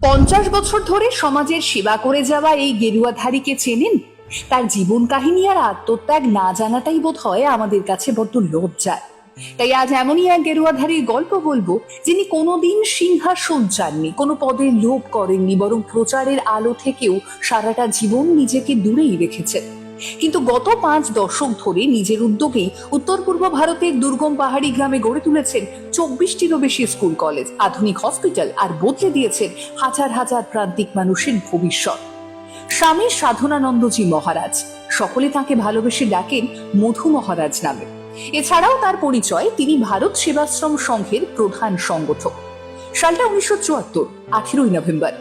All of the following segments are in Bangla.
50 বছর ধরে সমাজের সেবা করে যাওয়া এই গেরুয়াধারীকে চেনেন? তার জীবন কাহিনী আর আত্মত্যাগ না জানাটাই বোধ হয় আমাদের কাছে বড্ড লজ্জার। তাই আজ এমনই এক গেরুয়াধারীর গল্প বলবো, যিনি কোনোদিন সিংহাসন চাননি, কোনো পদের লোভ করেননি, বরং প্রচারের আলো থেকেও সারাটা জীবন নিজেকে দূরেই রেখেছেন। কিন্তু গত 5 দশক ধরে নিজের উদ্যোগেই উত্তর পূর্ব ভারতের দুর্গম পাহাড়ি গ্রামে গড়ে তুলেছেন 24টিরও বেশি স্কুল কলেজ, আধুনিক হসপিটাল আর বদলে দিয়েছেন হাজার হাজার প্রান্তিক মানুষের ভবিষ্যৎ। স্বামী সাধনানন্দজি মহারাজ, সকলে তাকে ভালোবেসে ডাকেন মধু মহারাজ নামে। এছাড়াও তার পরিচয়, তিনি ভারত সেবাশ্রম সংঘের প্রধান সংগঠক। সালটা 1974, 18ই নভেম্বর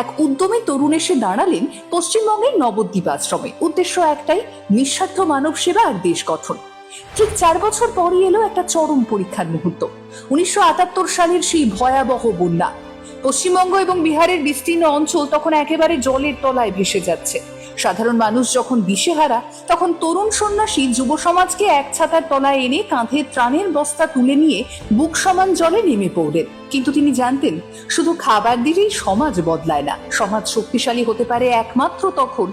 এক উদ্যমী তরুণ এসে দাঁড়ালেন পশ্চিমবঙ্গের নবদ্বীপ আশ্রমে। উদ্দেশ্য একটাই, নিঃস্বার্থ মানব সেবা আর দেশ গঠন। ঠিক 4 বছর পরই এলো একটা চরম পরীক্ষার মুহূর্ত। 1978 সালের সেই ভয়াবহ বন্যা। পশ্চিমবঙ্গ এবং বিহারের বিস্তীর্ণ অঞ্চল তখন একেবারে জলের তলায় ভেসে যাচ্ছে। সাধারণ মানুষ যখন দিশেহারা, তখন তরুণ সন্ন্যাসী যুব সমাজকে এক ছাতার তলায় এনে কাঁধে ত্রাণের বস্তা তুলে নিয়ে বুক সমান জলে নেমে পড়লেন। কিন্তু তিনি জানতেন, শুধু খাবার দিলেই সমাজ বদলায় না। সমাজ শক্তিশালী হতে পারে একমাত্র তখন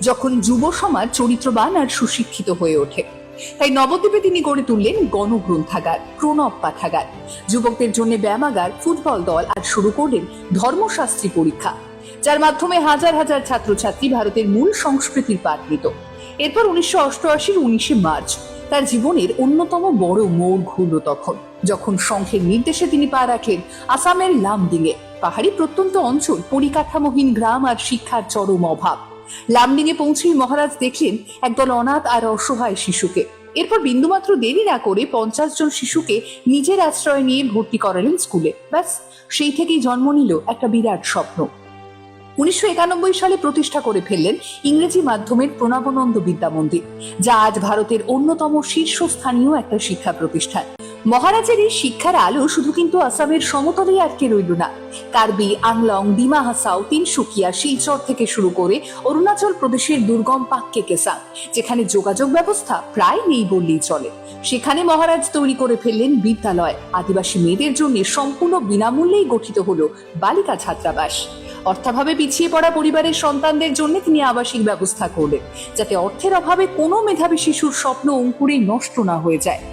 যখন যুব সমাজ চরিত্রবান আর সুশিক্ষিত হয়ে ওঠে। তাই নবদ্বীপে তিনি গড়ে তুললেন গণগ্রন্থাগার, প্রণব পাঠাগার, যুবকদের জন্য ব্যায়ামাগার, ফুটবল দল আর শুরু করলেন ধর্মশাস্ত্রী পরীক্ষা, যার মাধ্যমে হাজার হাজার ছাত্রছাত্রী ভারতের মূল সংস্কৃতির পাঠ নিত। এরপর 1988-র 19শে মার্চ তার জীবনের অন্যতম বড় মোড় ঘুরল তখন, যখন সংঘের নির্দেশে তিনি পা রাখলেন আসামের লামডিংয়ে। পাহাড়ি প্রত্যন্ত অঞ্চল, পরিকাঠামোহীন গ্রাম আর শিক্ষার চরম অভাব। লামডিংয়ে পৌঁছেই মহারাজ দেখলেন একদল অনাথ আর অসহায় শিশুকে। এরপর বিন্দুমাত্র দেরি না করে 50 জন শিশুকে নিজের আশ্রয় নিয়ে ভর্তি করালেন স্কুলে। ব্যাস, সেই থেকেই জন্ম নিল একটা বিরাট স্বপ্ন। 1991 সালে প্রতিষ্ঠা করে ফেললেন ইংরেজি মাধ্যমের প্রণবানন্দ বিদ্যা মন্দির, যা আজ ভারতের অন্যতম শীর্ষস্থানীয় একটা শিক্ষা প্রতিষ্ঠান। মহারাজের এই শিক্ষার আলো শুধু কিন্তু আসামের সমতলেই আটকে রইল না। কার্বি আংলং, ডিমা হাসাও, তিনসুকিয়া, শিলচর থেকে শুরু করে অরুণাচল প্রদেশের দুর্গম পাক্কে কেসাং, যেখানে যোগাযোগ ব্যবস্থা প্রায় নেই বললেই চলে, সেখানে মহারাজ তৈরি করে ফেললেন বিদ্যালয়। আদিবাসী মেয়েদের জন্য সম্পূর্ণ বিনামূল্যেই গঠিত হলো বালিকা ছাত্রাবাস। অর্থাভাবে পিছিয়ে পড়া পরিবারের সন্তানদের জন্য তিনি আবাসিক ব্যবস্থা করলেন, যাতে অর্থের অভাবে কোনো মেধাবী শিশুর স্বপ্ন অঙ্কুরেই নষ্ট না হয়ে যায়।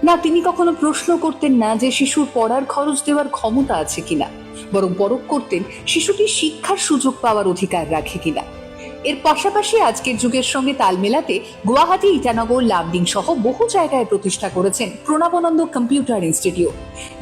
না, তিনি কখনো প্রশ্ন করতেন না যে শিশুর পড়ার খরচ দেওয়ার ক্ষমতা আছে কিনা, বরং পরখ করতেন শিশুটি শিক্ষার সুযোগ পাওয়ার অধিকার রাখে কিনা। এর পাশাপাশি আজকের যুগের সঙ্গে তাল মেলাতে গুয়াহাটি, ইটানগর, লামডিং সহ বহু জায়গায় প্রতিষ্ঠা করেছেন প্রণবানন্দ কম্পিউটার ইনস্টিটিউট।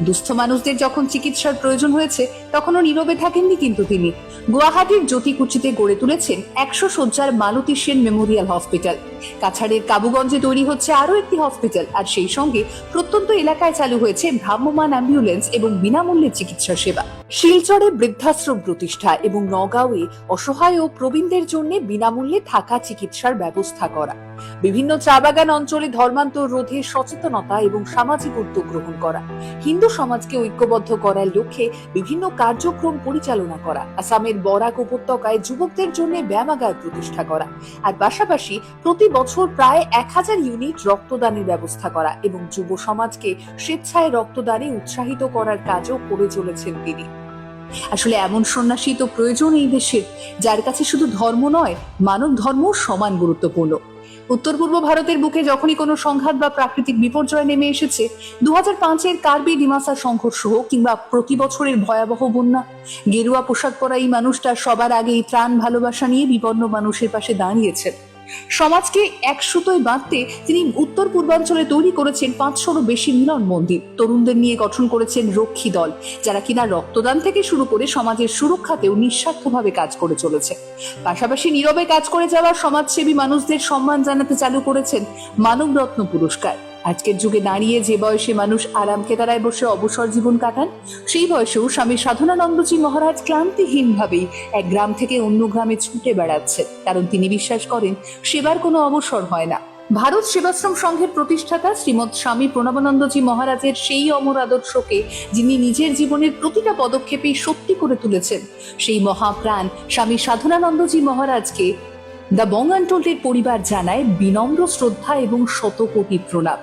দুস্থ মানুষদের যখন চিকিৎসার প্রয়োজন হয়েছে, তখনও নীরবে থাকেননি কিন্তু তিনি। গুয়াহাটির জ্যোতিকুচিতে গড়ে তুলেছেন 100 শয্যার মালতী সেন মেমোরিয়াল হসপিটাল। কাছাড়ের কাবুগঞ্জে তৈরি হচ্ছে আরো একটি হসপিটাল, আর সেই সঙ্গে প্রত্যন্ত এলাকায় চালু হয়েছে ভ্রাম্যমাণ অ্যাম্বুলেন্স এবং বিনামূল্যে চিকিৎসা সেবা। শিলচরে বৃদ্ধাশ্রম প্রতিষ্ঠা এবং নগাঁওয়ে অসহায় ও প্রবীণদের জন্য বিনামূল্যে থাকা চিকিৎসার ব্যবস্থা করা। বিভিন্ন চা বাগান অঞ্চলে ধর্মান্তর রোধে সচেতনতা এবং সামাজিক উদ্যোগ গ্রহণ করা। হিন্দু সমাজকে ঐক্যবদ্ধ করার লক্ষ্যে বিভিন্ন কার্যক্রম পরিচালনা করা। আসামের বরাক উপত্যকায় যুবকদের জন্য ব্যায়ামাগার প্রতিষ্ঠা করা। আর পাশাপাশি প্রতি বছর প্রায় 1000 ইউনিট রক্তদানের ব্যবস্থা করা এবং যুব সমাজকে স্বেচ্ছায় রক্তদানে উৎসাহিত করার কাজও করে চলেছেন তিনি। আসলে এমন সন্ন্যাসী তো প্রয়োজন এই দেশের, যার কাছে শুধু ধর্ম নয়, মানব ধর্ম সমান গুরুত্বপূর্ণ। উত্তর পূর্ব ভারতের বুকে যখনই কোনো সংঘাত বা প্রাকৃতিক বিপর্যয় নেমে এসেছে, 2005-এর কার্বি ডিমাসা সংঘর্ষ হোক কিংবা প্রতি বছরের ভয়াবহ বন্যা, গেরুয়া পোশাক পরা এই মানুষটা সবার আগে এই ত্রাণ ভালোবাসা নিয়ে বিপন্ন মানুষের পাশে দাঁড়িয়েছেন। সমাজকে এক সুতোয় বাঁধতে তিনি উত্তর পূর্বাঞ্চলে তৈরি করেছেন 500-রও বেশি মিলন মন্দির। তরুণদের নিয়ে গঠন করেছেন রক্ষী দল, যারা কিনা রক্তদান থেকে শুরু করে সমাজের সুরক্ষাতেও নিঃস্বার্থভাবে কাজ করে চলেছে। পাশাপাশি নীরবে কাজ করে যাওয়া সমাজসেবী মানুষদের সম্মান জানাতে চালু করেছেন মানবরত্ন পুরস্কার। আজকের যুগে দাঁড়িয়ে যে বয়সে মানুষ আরাম কেদারায় বসে অবসর জীবন কাটান, সেই বয়সেও স্বামী সাধনানন্দজি মহারাজ ক্লান্তিহীনভাবেই এক গ্রাম থেকে অন্য গ্রামে ছুটে বেড়াচ্ছেন, কারণ তিনি বিশ্বাস করেন সেবার কোনো অবসর হয় না। ভারত সেবাশ্রম সংঘের প্রতিষ্ঠাতা শ্রীমৎ স্বামী প্রণবানন্দজি মহারাজের সেই অমর আদর্শকে যিনি নিজের জীবনের প্রতিটা পদক্ষেপেই সত্যি করে তুলেছেন, সেই মহাপ্রাণ স্বামী সাধনানন্দজি মহারাজকে দ্য বং আনটোল্ডের পরিবার জানায় বিনম্র শ্রদ্ধা এবং শতকোটি প্রণাম।